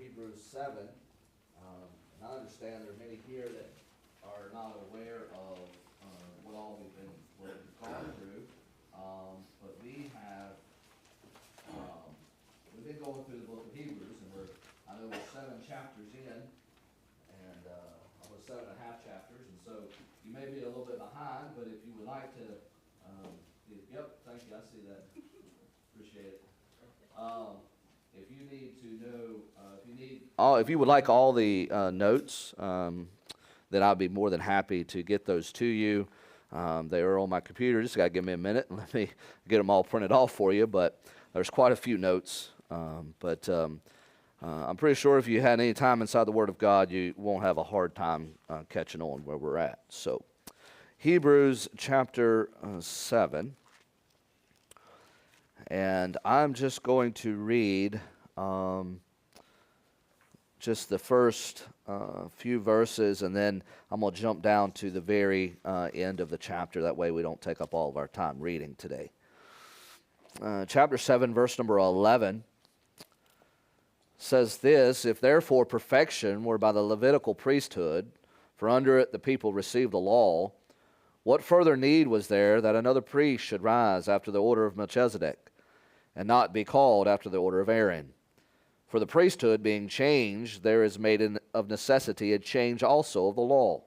Hebrews 7. And I understand there are many here that are not aware of what all we've gone through. But we've been going through the book of Hebrews, and I know we're 7 chapters in, and almost 7.5 chapters, and so you may be a little bit behind, but if you would like to, yep, thank you, I see that. Appreciate it. If you need to know, if you would like all the notes, then I'd be more than happy to get those to you. They are on my computer. Just got to give me a minute and let me get them all printed off for you. But there's quite a few notes. I'm pretty sure if you had any time inside the Word of God, you won't have a hard time catching on where we're at. So, Hebrews chapter 7. And I'm just going to read just the first few verses, and then I'm going to jump down to the very end of the chapter. That way we don't take up all of our time reading today. Chapter 7, verse number 11 says this: If therefore perfection were by the Levitical priesthood, for under it the people received the law, what further need was there that another priest should rise after the order of Melchizedek, and not be called after the order of Aaron? For the priesthood being changed, there is made of necessity a change also of the law.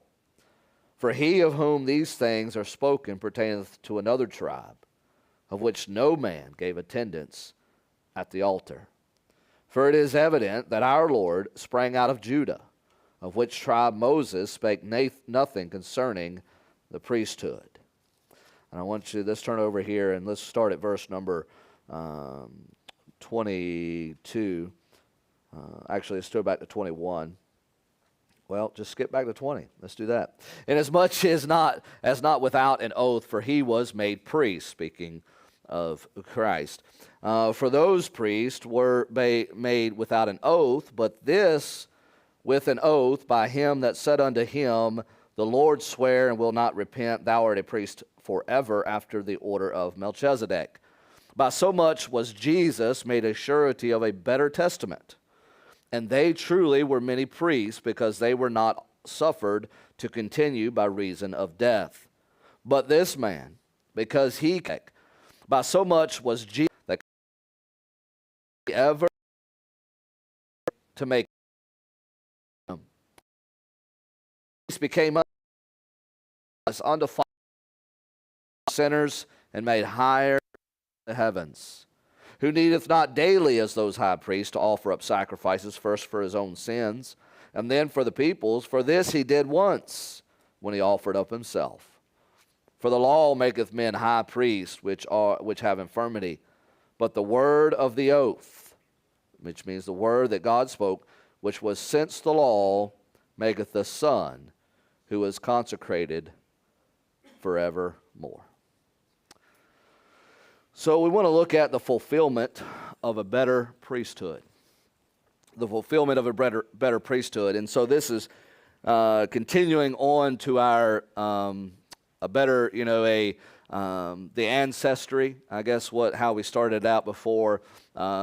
For he of whom these things are spoken pertaineth to another tribe, of which no man gave attendance at the altar. For it is evident that our Lord sprang out of Judah, of which tribe Moses spake nothing concerning the priesthood. And I want you, let's turn over here and let's start at verse number 22. Actually, let's go back to 21. Well, just skip back to 20. Let's do that. Inasmuch as not without an oath, for he was made priest, speaking of Christ. For those priests were made without an oath, but this with an oath by him that said unto him, The Lord swear and will not repent, thou art a priest forever after the order of Melchizedek. By so much was Jesus made a surety of a better testament. And they truly were many priests, because they were not suffered to continue by reason of death. But this man, because he by so much was Jesus that ever to make him became us undefiled sinners and made higher the heavens, who needeth not daily as those high priests to offer up sacrifices, first for his own sins, and then for the people's. For this he did once, when he offered up himself. For the law maketh men high priests, which have infirmity, but the word of the oath, which means the word that God spoke, which was since the law, maketh the Son, who is consecrated forevermore. So we want to look at the fulfillment of a better priesthood. The fulfillment of a better priesthood. And so this is continuing on to our the ancestry, I guess how we started out before,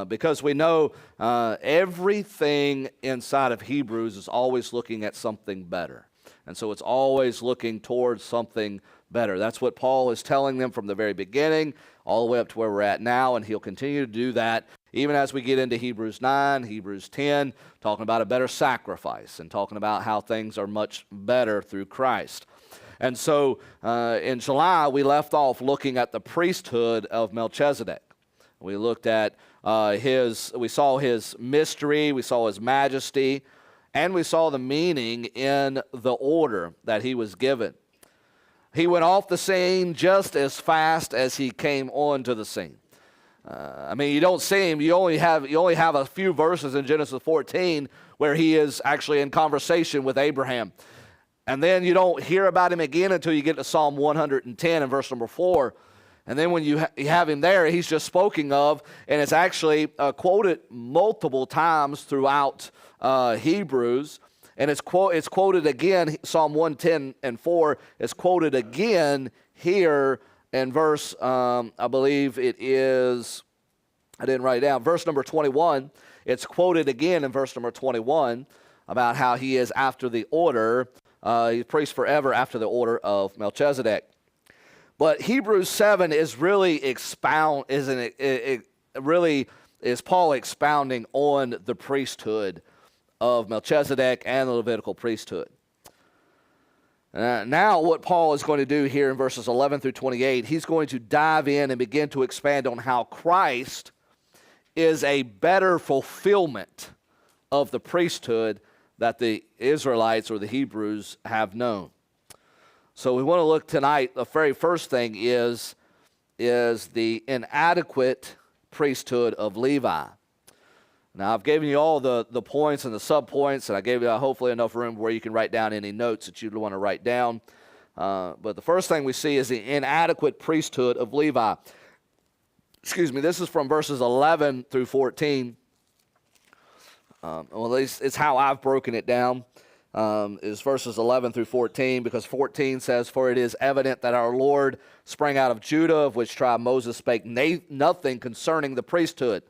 because we know everything inside of Hebrews is always looking at something better. And so it's always looking towards something better. That's what Paul is telling them from the very beginning, all the way up to where we're at now, and he'll continue to do that even as we get into Hebrews 9, Hebrews 10, talking about a better sacrifice and talking about how things are much better through Christ. And so in July, we left off looking at the priesthood of Melchizedek. We looked at we saw his mystery, we saw his majesty, and we saw the meaning in the order that he was given. He went off the scene just as fast as he came onto the scene. You don't see him. You only have a few verses in Genesis 14 where he is actually in conversation with Abraham. And then you don't hear about him again until you get to Psalm 110 and verse number 4. And then when you have him there, he's just spoken of, and it's actually quoted multiple times throughout Hebrews. And it's quoted again, Psalm 110 and 4 is quoted again here in verse, I believe it is, I didn't write it down, verse number 21. It's quoted again in verse number 21 about how he is after the order, he's priest forever after the order of Melchizedek. But Hebrews 7 is really is Paul expounding on the priesthood of Melchizedek and the Levitical priesthood. Now what Paul is going to do here in verses 11 through 28, he's going to dive in and begin to expand on how Christ is a better fulfillment of the priesthood that the Israelites or the Hebrews have known. So we want to look tonight, the very first thing is the inadequate priesthood of Levi. Now, I've given you all the points and the subpoints, and I gave you hopefully enough room where you can write down any notes that you'd want to write down. But the first thing we see is the inadequate priesthood of Levi. Excuse me, this is from verses 11 through 14. Well, at least it's how I've broken it down, is verses 11 through 14, because 14 says, "For it is evident that our Lord sprang out of Judah, of which tribe Moses spake nothing concerning the priesthood."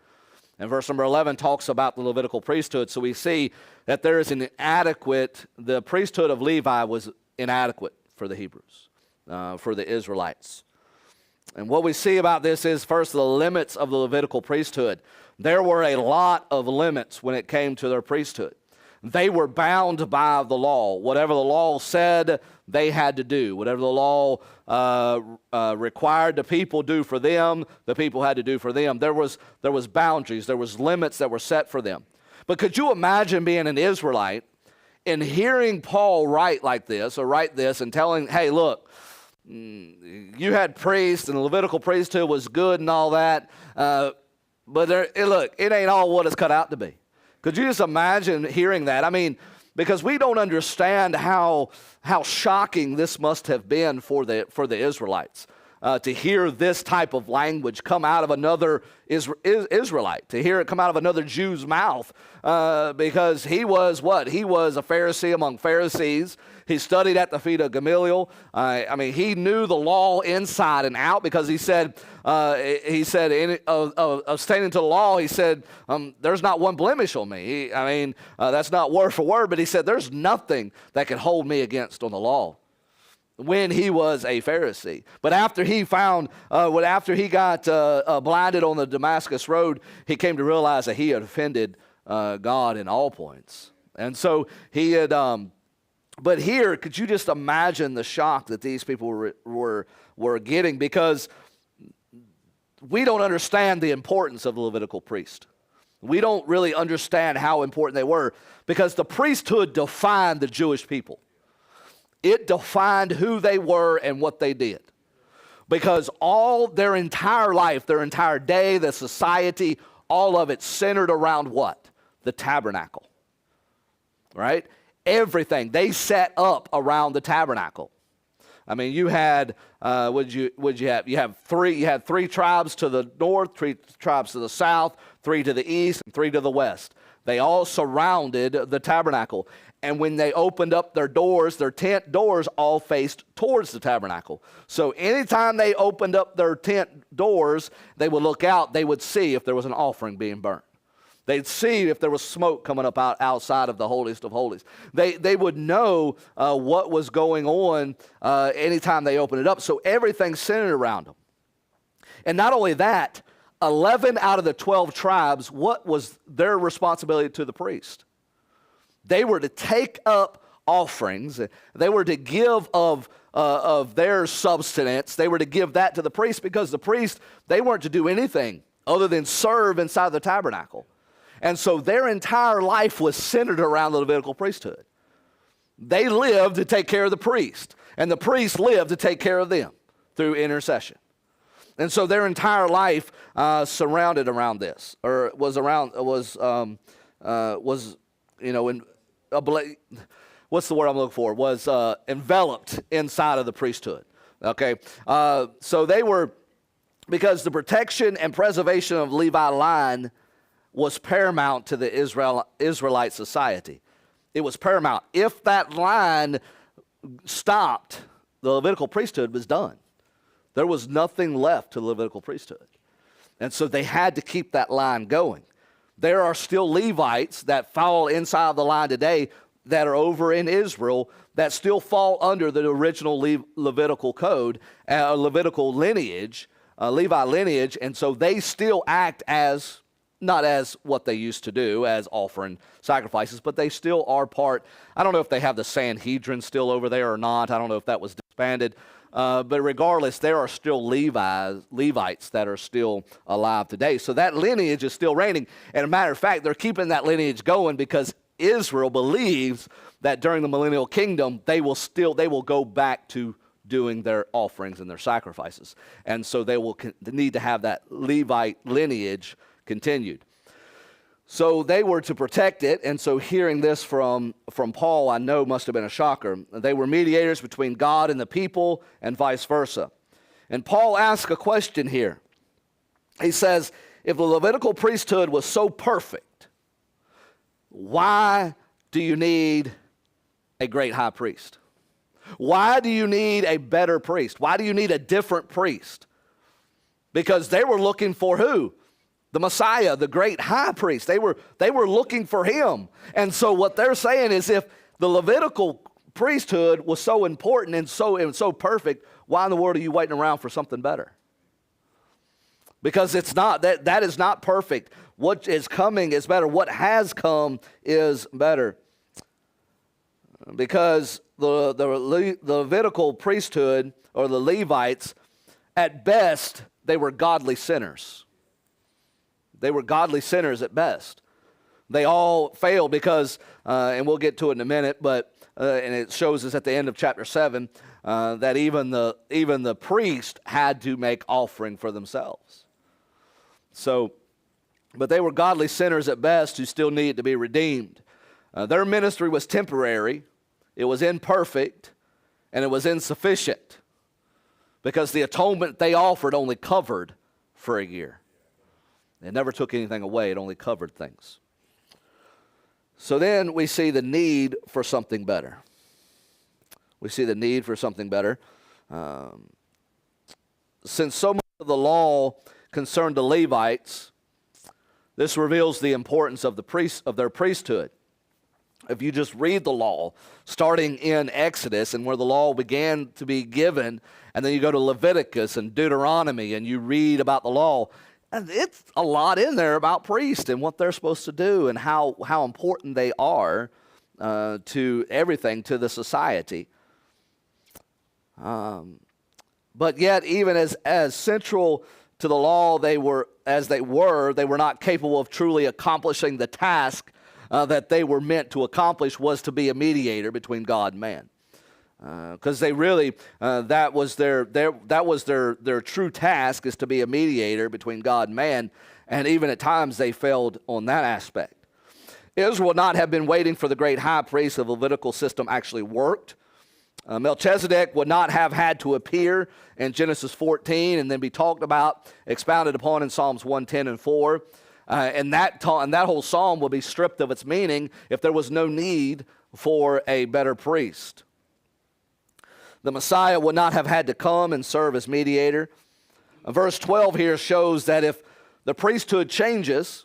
And verse number 11 talks about the Levitical priesthood. So we see that there is the priesthood of Levi was inadequate for the Hebrews, for the Israelites. And what we see about this is, first, the limits of the Levitical priesthood. There were a lot of limits when it came to their priesthood. They were bound by the law. Whatever the law said, they had to do. Whatever the law required the people do for them, the people had to do for them. There was boundaries. There was limits that were set for them. But could you imagine being an Israelite and hearing Paul write like this, or write this, and telling, hey, look, you had priests and the Levitical priesthood was good and all that, but look, it ain't all what it's cut out to be. Could you just imagine hearing that? I mean, because we don't understand how shocking this must have been for the Israelites to hear this type of language come out of another Israelite, to hear it come out of another Jew's mouth, because he was what? He was a Pharisee among Pharisees. He studied at the feet of Gamaliel. I mean, he knew the law inside and out, because he said abstaining to the law, he said, there's not one blemish on me. That's not word for word, but he said, there's nothing that can hold me against on the law, when he was a Pharisee. But after he got blinded on the Damascus road, he came to realize that he had offended God in all points. And so he had, but here, could you just imagine the shock that these people were getting, because we don't understand the importance of the Levitical priest. We don't really understand how important they were, because the priesthood defined the Jewish people. It defined who they were and what they did. Because all their entire life, their entire day, the society, all of it centered around what? The tabernacle. Right? Everything. They set up around the tabernacle. I mean, you had, you had three tribes to the north, 3 tribes to the south, 3 to the east, and 3 to the west. They all surrounded the tabernacle. And when they opened up their doors, their tent doors all faced towards the tabernacle. So anytime they opened up their tent doors, they would look out, they would see if there was an offering being burnt. They'd see if there was smoke coming up outside of the holiest of holies. They would know what was going on anytime they opened it up. So everything centered around them. And not only that, 11 out of the 12 tribes, what was their responsibility to the priest? They were to take up offerings. They were to give of their substance. They were to give that to the priest, because the priest, they weren't to do anything other than serve inside the tabernacle. And so their entire life was centered around the Levitical priesthood. They lived to take care of the priest, and the priest lived to take care of them through intercession. And so their entire life surrounded around this, or was what's the word I'm looking for? Was enveloped inside of the priesthood. Okay, so they were, because the protection and preservation of Levi line was paramount to the Israelite society. It was paramount. If that line stopped, the Levitical priesthood was done. There was nothing left to the Levitical priesthood. And so they had to keep that line going. There are still Levites that fall inside the line today that are over in Israel that still fall under the original Levitical code, Levitical lineage, Levi lineage, and so they still act as, not as what they used to do, as offering sacrifices, but they still are part. I don't know if they have the Sanhedrin still over there or not. I don't know if that was disbanded. But regardless, there are still Levites that are still alive today. So that lineage is still reigning. And a matter of fact, they're keeping that lineage going because Israel believes that during the millennial kingdom, they will go back to doing their offerings and their sacrifices. And so they will need to have that Levite lineage continued. So they were to protect it, and so hearing this from Paul, I know must have been a shocker. They were mediators between God and the people, and vice versa. And Paul asks a question here. He says, if the Levitical priesthood was so perfect, why do you need a great high priest? Why do you need a better priest? Why do you need a different priest? Because they were looking for who? The Messiah, the great high priest. They were looking for him. And so what they're saying is if the Levitical priesthood was so important and so perfect, why in the world are you waiting around for something better? Because it's not, that is not perfect. What is coming is better. What has come is better. Because the Levitical priesthood, or the Levites, at best, they were godly sinners. They were godly sinners at best. They all failed because, and we'll get to it in a minute, but and it shows us at the end of chapter 7 that even the priest had to make offering for themselves. So, but they were godly sinners at best who still needed to be redeemed. Their ministry was temporary, it was imperfect, and it was insufficient because the atonement they offered only covered for a year. It never took anything away. It only covered things. So then we see the need for something better. We see the need for something better. Since so much of the law concerned the Levites, this reveals the importance of their priesthood. If you just read the law, starting in Exodus and where the law began to be given, and then you go to Leviticus and Deuteronomy and you read about the law, and it's a lot in there about priests and what they're supposed to do and how important they are to everything, to the society. But yet, even as central to the law they were not capable of truly accomplishing the task that they were meant to accomplish, was to be a mediator between God and man. Because they really, that was their true task, is to be a mediator between God and man, and even at times they failed on that aspect. Israel would not have been waiting for the great high priest if the Levitical system actually worked. Melchizedek would not have had to appear in Genesis 14 and then be talked about, expounded upon in Psalms 110 and 4. And that whole psalm would be stripped of its meaning if there was no need for a better priest. The Messiah would not have had to come and serve as mediator. Verse 12 here shows that if the priesthood changes,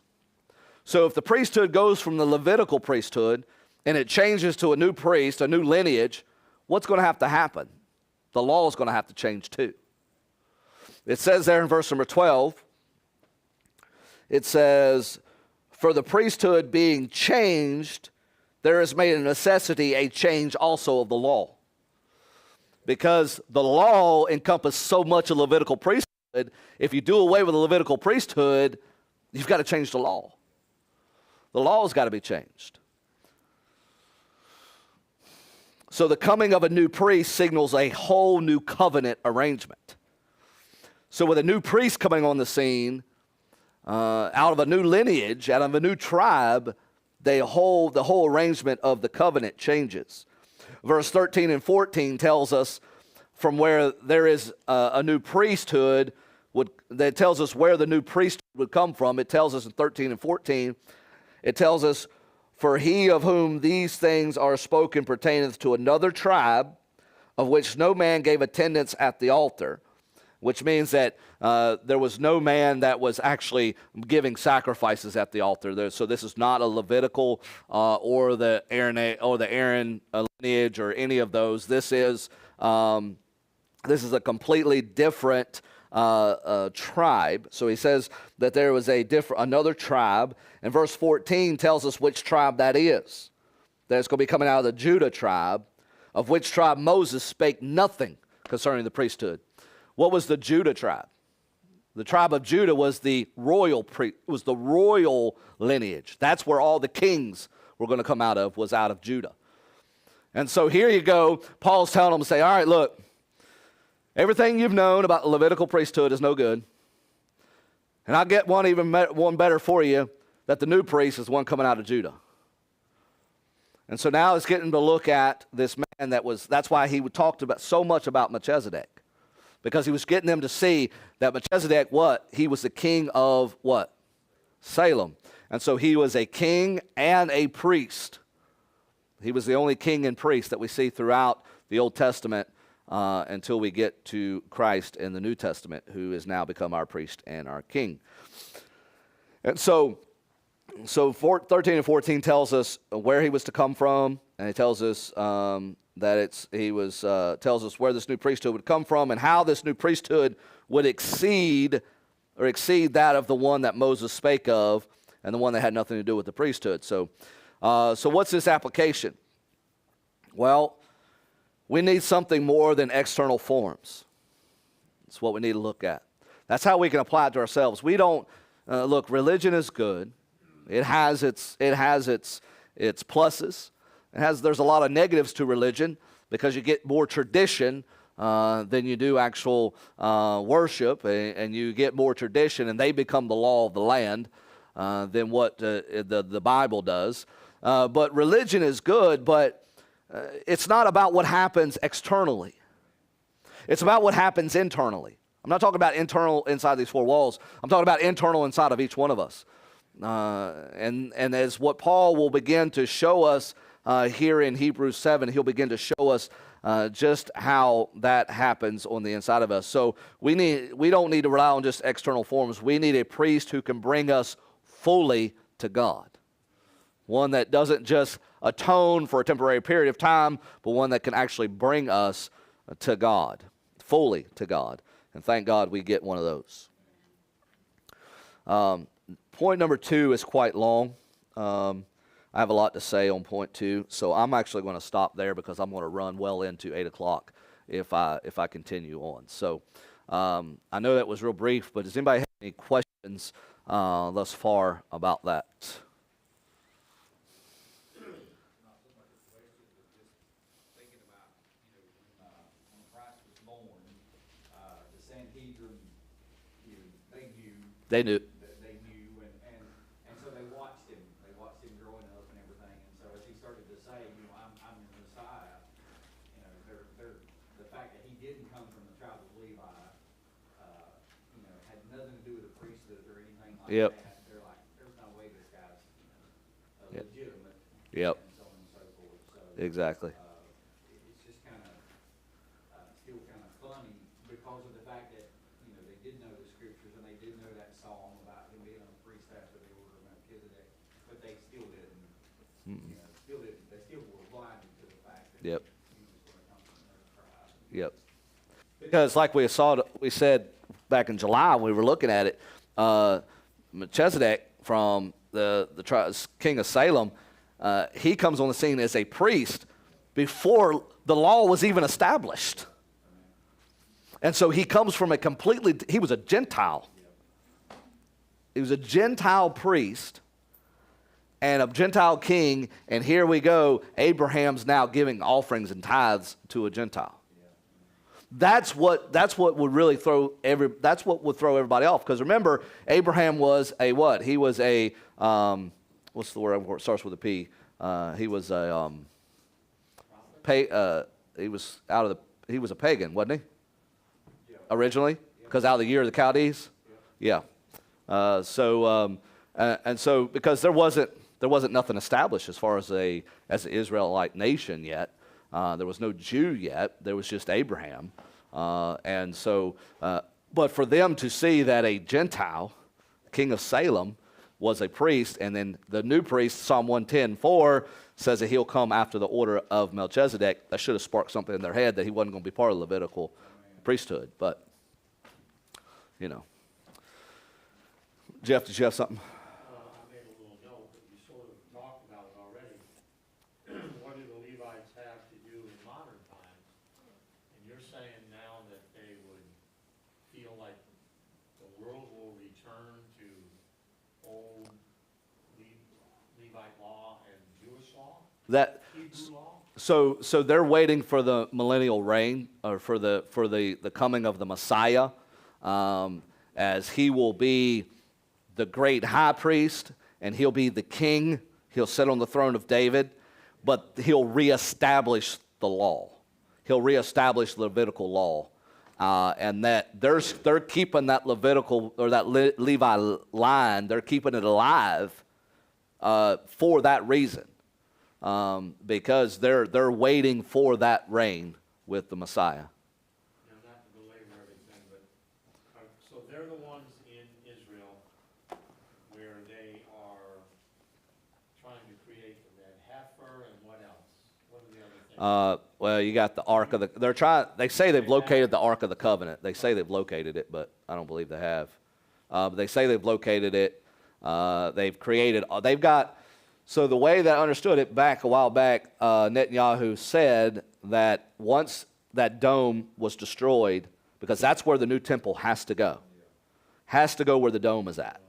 so if the priesthood goes from the Levitical priesthood and it changes to a new priest, a new lineage, what's going to have to happen? The law is going to have to change too. It says there in verse number 12, it says, for the priesthood being changed, there is made a necessity a change also of the law. Because the law encompassed so much of Levitical priesthood, if you do away with the Levitical priesthood, you've got to change the law. The law has got to be changed. So the coming of a new priest signals a whole new covenant arrangement. So with a new priest coming on the scene, out of a new lineage, out of a new tribe, the whole arrangement of the covenant changes. Verse 13 and 14 tells us from where there is a new priesthood, that tells us where the new priesthood would come from. It tells us in 13 and 14, it tells us, for he of whom these things are spoken pertaineth to another tribe, of which no man gave attendance at the altar. which means that there was no man that was actually giving sacrifices at the altar. So this is not a Levitical or the Aaron lineage or any of those. This is a completely different tribe. So he says that there was another tribe, and verse 14 tells us which tribe that is. That it's going to be coming out of the Judah tribe, of which tribe Moses spake nothing concerning the priesthood. What was the Judah tribe? The tribe of Judah was the royal lineage. That's where all the kings were going to come out of, was out of Judah. And so here you go. Paul's telling them to say, all right, look, everything you've known about the Levitical priesthood is no good. And I'll get one better for you, that the new priest is one coming out of Judah. And so now it's getting to look at this man that's why he talked so much about Melchizedek. Because he was getting them to see that Melchizedek, he was the king of what? Salem. And so he was a king and a priest. He was the only king and priest that we see throughout the Old Testament until we get to Christ in the New Testament, who has now become our priest and our king. And so 13 and 14 tells us where he was to come from, and it tells us tells us where this new priesthood would come from and how this new priesthood would exceed that of the one that Moses spake of and the one that had nothing to do with the priesthood. So what's this application? Well, we need something more than external forms. That's what we need to look at. That's how we can apply it to ourselves. We don't look. Religion is good. It has its pluses. There's a lot of negatives to religion because you get more tradition than you do actual worship, and you get more tradition, and they become the law of the land than what the Bible does. But religion is good, but it's not about what happens externally. It's about what happens internally. I'm not talking about internal inside these four walls. I'm talking about internal inside of each one of us. And as what Paul will begin to show us here in Hebrews 7, he'll begin to show us just how that happens on the inside of us. So we don't need to rely on just external forms. We need a priest who can bring us fully to God. One that doesn't just atone for a temporary period of time, but one that can actually bring us to God, fully to God. And thank God we get one of those. Point number 2 is quite long. I have a lot to say on point 2, so I'm actually going to stop there because I'm going to run well into 8 o'clock if I continue on. So I know that was real brief, but does anybody have any questions thus far about that? They knew. They knew, and so they watched him. They watched him growing up and everything. And so as he started to say, I'm the Messiah, the fact that he didn't come from the tribe of Levi, had nothing to do with the priesthood or anything like Yep. that. They're like, there's no way this guy's legitimate. Yep. And so on and so forth. So Exactly. it's just kind of still kind of funny because of the fact that they did know the scriptures and they did know that psalm about him being a priest after the order of Melchizedek, but they still didn't. They still were blinded to the fact that Yep. he was going to come from their tribe. Yep. Because like we said back in July when we were looking at it, Melchizedek from the king of Salem, he comes on the scene as a priest before the law was even established. And so he comes from he was a Gentile. He was a Gentile priest and a Gentile king, and here we go, Abraham's now giving offerings and tithes to a Gentile. That's what would really throw everybody off. Because remember, Abraham was a what? He was a what's the word? It starts with a P. He was a he was a pagan, wasn't he? Yeah. Originally, because out of the year of the Chaldees. Yeah. So because there wasn't nothing established as far as an Israelite nation yet. There was no Jew yet. There was just Abraham. And so But for them to see that a Gentile, king of Salem, was a priest, and then the new priest, Psalm 110:4, says that he'll come after the order of Melchizedek, that should have sparked something in their head that he wasn't going to be part of the Levitical priesthood. But, you know. Jeff, did you have something? I made a little note, but you sort of talked about it already. What do the Levites have to do in modern times? And you're saying now that they would feel like the world will return to old Levite law and Jewish law, That Hebrew law? so they're waiting for the millennial reign, or for the coming of the Messiah, as he will be the great high priest, and he'll be the king. He'll sit on the throne of David, but he'll reestablish the law. He'll reestablish the Levitical law, and that they're keeping that Levitical, or that Levi line. They're keeping it alive for that reason, because they're waiting for that reign with the Messiah. Now, not to belabor everything, but, so they're the ones in Israel where they are trying to create the red heifer, and what else? What are the other things? Well, you got the Ark of the. They say they've located the Ark of the Covenant. They say they've located it, but I don't believe they have. But they say they've located it. They've created. They've got. So the way that I understood it back a while back, Netanyahu said that once that dome was destroyed, because that's where the new temple has to go. Has to go where the dome is at,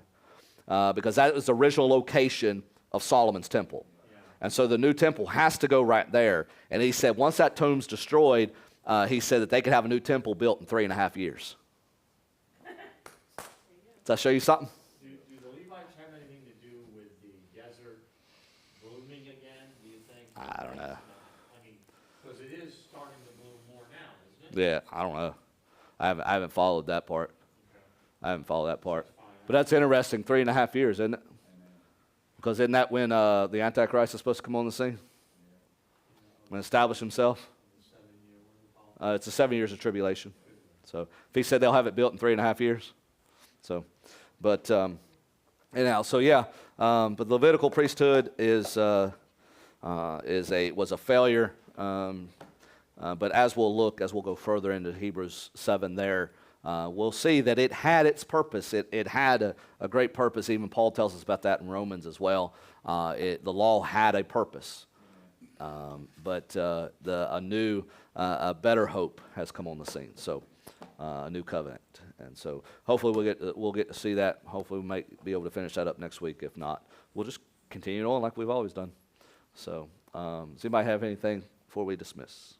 because that was the original location of Solomon's temple. And so the new temple has to go right there. And he said once that tomb's destroyed, he said that they could have a new temple built in 3.5 years. Does that show you something? Do the Levites have anything to do with the desert blooming again, do you think? I don't know. I mean, because it is starting to bloom more now, isn't it? Yeah, I don't know. I haven't followed that part. Okay. I haven't followed that part. That's fine. But that's interesting, 3.5 years, isn't it? Because isn't that when the Antichrist is supposed to come on the scene? And establish himself? The 7-year, what do you call it? It's the 7 years of tribulation. So if he said they'll have it built in 3.5 years. So, but anyhow, so yeah. But the Levitical priesthood was a failure. But as we'll go further into Hebrews 7 there, we'll see that it had its purpose. It had a great purpose. Even Paul tells us about that in Romans as well. The law had a purpose. But a new, better hope has come on the scene. So a new covenant. And so hopefully we'll get to see that. Hopefully we might be able to finish that up next week. If not, we'll just continue on like we've always done. So does anybody have anything before we dismiss?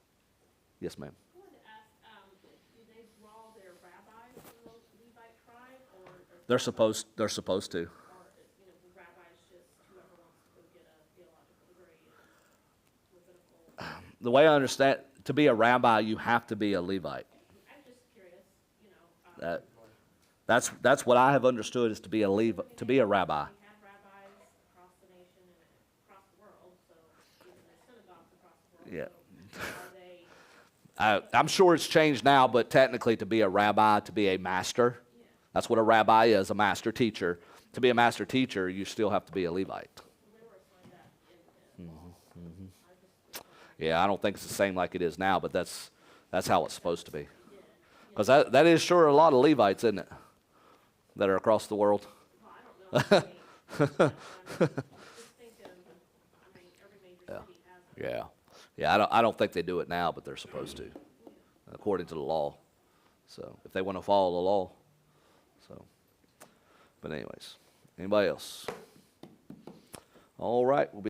Yes, ma'am. I wanted to ask, do they draw their rabbis from the Levite tribe, or They're supposed to. or the rabbis just whoever wants to go get a theological degree in Levitical? The way I understand, to be a rabbi, you have to be a Levite. I'm just curious, That's what I have understood is to be a to be a rabbi. we have rabbis across the nation and across the world, so even the synagogues across the world. Yeah. So are they? I'm sure it's changed now, but technically to be a rabbi, to be a master, that's what a rabbi is, a master teacher. To be a master teacher, you still have to be a Levite. They were assigned that in I just Yeah, I don't think it's the same like it is now, but that's how it's supposed to be. Because that is sure a lot of Levites, isn't it, that are across the world? well, I don't know. Just thinking, every major city has it. Yeah. I don't think they do it now, but they're supposed to, according to the law. So if they want to follow the law. So, but anyways, anybody else? All right, we'll be.